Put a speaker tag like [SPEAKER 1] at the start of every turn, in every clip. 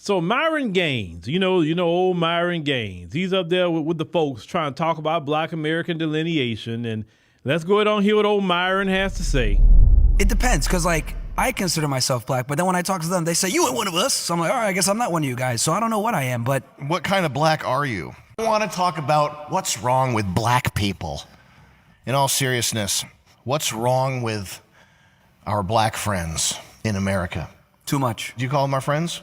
[SPEAKER 1] So Myron Gains, you know, old Myron Gains. He's up there with the folks trying to talk about Black American delineation. And let's go ahead on hear what old Myron has to say.
[SPEAKER 2] It depends, because, like, I consider myself Black, but then when I talk to them, they say, you ain't one of us. So I'm like, all right, I guess I'm not one of you guys. So I don't know what I am, but...
[SPEAKER 3] What kind of Black are you? I want to talk about what's wrong with Black people. In all seriousness, what's wrong with our Black friends in America?
[SPEAKER 2] Too much.
[SPEAKER 3] Do you call them our friends?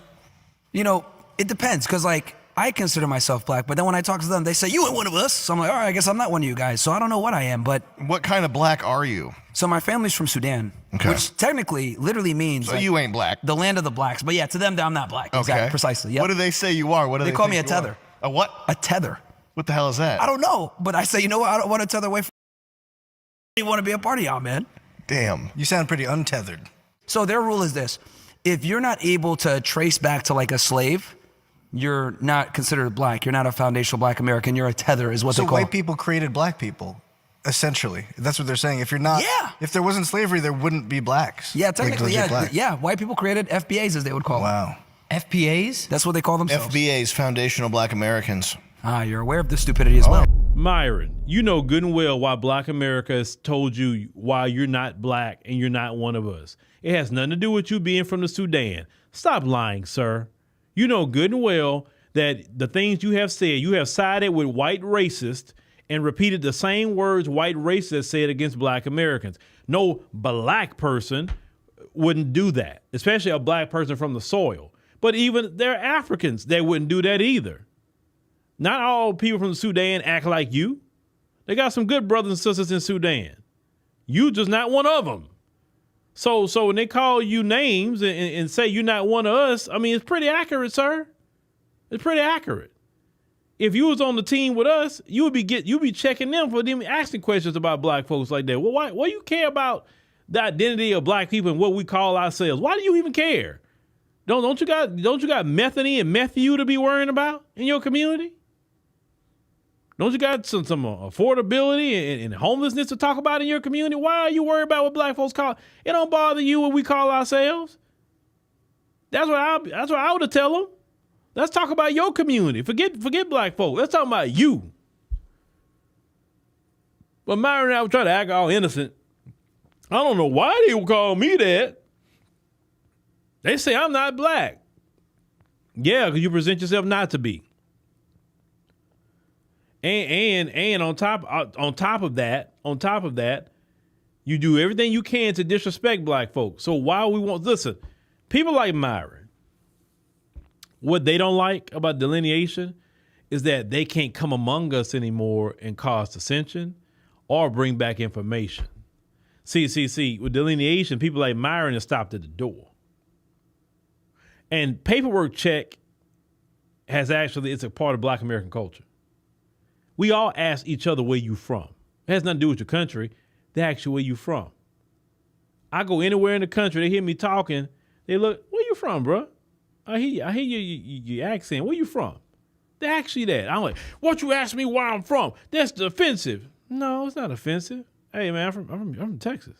[SPEAKER 2] You know, it depends, because, like, I consider myself Black, but then when I talk to them, they say, you ain't one of us. So I'm like, all right, I guess I'm not one of you guys. So I don't know what I am, but...
[SPEAKER 3] What kind of Black are you?
[SPEAKER 2] So my family's from Sudan, which technically literally means...
[SPEAKER 3] So
[SPEAKER 2] like,
[SPEAKER 3] you ain't Black.
[SPEAKER 2] The land of the Blacks. But yeah, to them, I'm not Black.
[SPEAKER 3] Okay.
[SPEAKER 2] Exactly, precisely. Yep.
[SPEAKER 3] What do they say you are? What do they
[SPEAKER 2] call me a
[SPEAKER 3] think you are?
[SPEAKER 2] tether.
[SPEAKER 3] A what?
[SPEAKER 2] A tether.
[SPEAKER 3] What the hell is that?
[SPEAKER 2] I don't know, but I say, you know what? I don't want to tether away from... I want to be a part of y'all, man.
[SPEAKER 3] Damn.
[SPEAKER 4] You sound pretty untethered.
[SPEAKER 2] So their rule is this. If you're not able to trace back to, like, a slave, you're not considered Black. You're not a foundational Black American. You're a tether is what they
[SPEAKER 4] So
[SPEAKER 2] call
[SPEAKER 4] white people created Black people, essentially. That's what they're saying. If you're not...
[SPEAKER 2] Yeah.
[SPEAKER 4] If there wasn't slavery, there wouldn't be Blacks.
[SPEAKER 2] Yeah, technically,
[SPEAKER 4] Like legit
[SPEAKER 2] yeah.
[SPEAKER 4] Black.
[SPEAKER 2] Yeah, white people created FBAs, as they would call them.
[SPEAKER 4] Wow.
[SPEAKER 5] FPAs?
[SPEAKER 2] That's what they call themselves.
[SPEAKER 3] FBA's Foundational Black Americans.
[SPEAKER 2] Ah, you're aware of this stupidity as well.
[SPEAKER 1] Myron, you know good and well why Black America has told you why you're not Black and you're not one of us. It has nothing to do with you being from the Sudan. Stop lying, sir. You know good and well that the things you have said, you have sided with white racists and repeated the same words white racists said against Black Americans. No Black person wouldn't do that, especially a Black person from the soil. But even there are Africans that wouldn't do that either. Not all people from the Sudan act like you. They got some good brothers and sisters in Sudan. You just not one of them. So when they call you names and say you're not one of us, I mean, it's pretty accurate, sir. It's pretty accurate. If you was on the team with us, you would be checking them for them asking questions about Black folks like that. Well, why you care about the identity of Black people and what we call ourselves? Why do you even care? Don't you got methany and methu to be worrying about in your community? Don't you got some affordability and homelessness to talk about in your community? Why are you worried about what Black folks call? It don't bother you what we call ourselves. That's what I would tell them. Let's talk about your community. Forget Black folk. Let's talk about you. But Myron and I were trying to act all innocent. I don't know why they would call me that. They say I'm not Black. Yeah, because you present yourself not to be. And on top of that, you do everything you can to disrespect Black folks. So why listen, people like Myron, what they don't like about delineation is that they can't come among us anymore and cause dissension or bring back information. See, with delineation, people like Myron are stopped at the door. And paperwork check it's a part of Black American culture. We all ask each other where you from. It has nothing to do with your country. They ask you where you from. I go anywhere in the country, they hear me talking, they look, where you from, bro? I hear your accent. Where you from? They ask you that. I'm like, what you ask me where I'm from? That's offensive. No, it's not offensive. Hey man, I'm from Texas.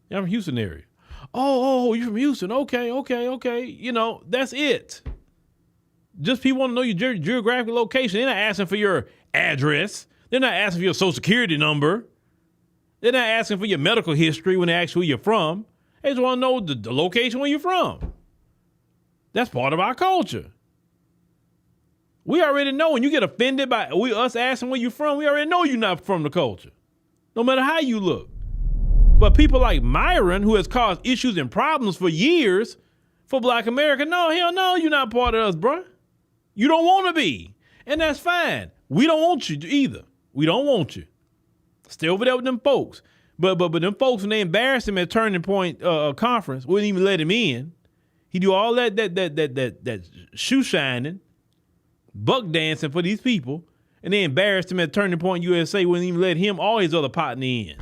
[SPEAKER 1] Yeah, I'm from Houston area. Oh, you from Houston? Okay. You know, that's it. Just people want to know your geographic location. They're not asking for your address. They're not asking for your social security number. They're not asking for your medical history when they ask where you're from. They just want to know the location where you're from. That's part of our culture. We already know when you get offended by us asking where you're from, we already know you're not from the culture, no matter how you look. But people like Myron, who has caused issues and problems for years for Black America, no, hell no, you're not part of us, bruh. You don't want to be. And that's fine. We don't want you either. We don't want you. Stay over there with them folks. But them folks, when they embarrassed him at Turning Point conference, wouldn't even let him in. He do all that shoe shining, buck dancing for these people, and they embarrassed him at Turning Point USA, wouldn't even let him or his other partner in.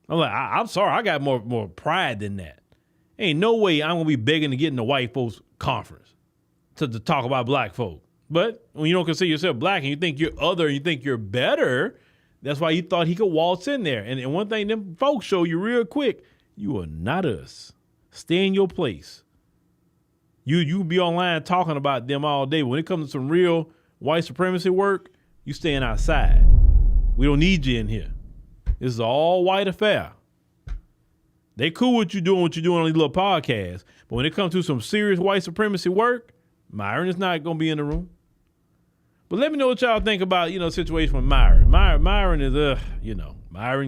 [SPEAKER 1] I'm like, I'm sorry, I got more pride than that. Ain't no way I'm gonna be begging to get in the white folks conference to talk about Black folk. But when you don't consider yourself Black and you think you're other and you think you're better, that's why he thought he could waltz in there. And one thing them folks show you real quick, you are not us. Stay in your place. You be online talking about them all day. When it comes to some real white supremacy work, you staying outside. We don't need you in here. This is an all white affair. They cool with you doing what you're doing on these little podcasts. But when it comes to some serious white supremacy work, Myron is not going to be in the room. But let me know what y'all think about, situation with Myron. Myron is, Myron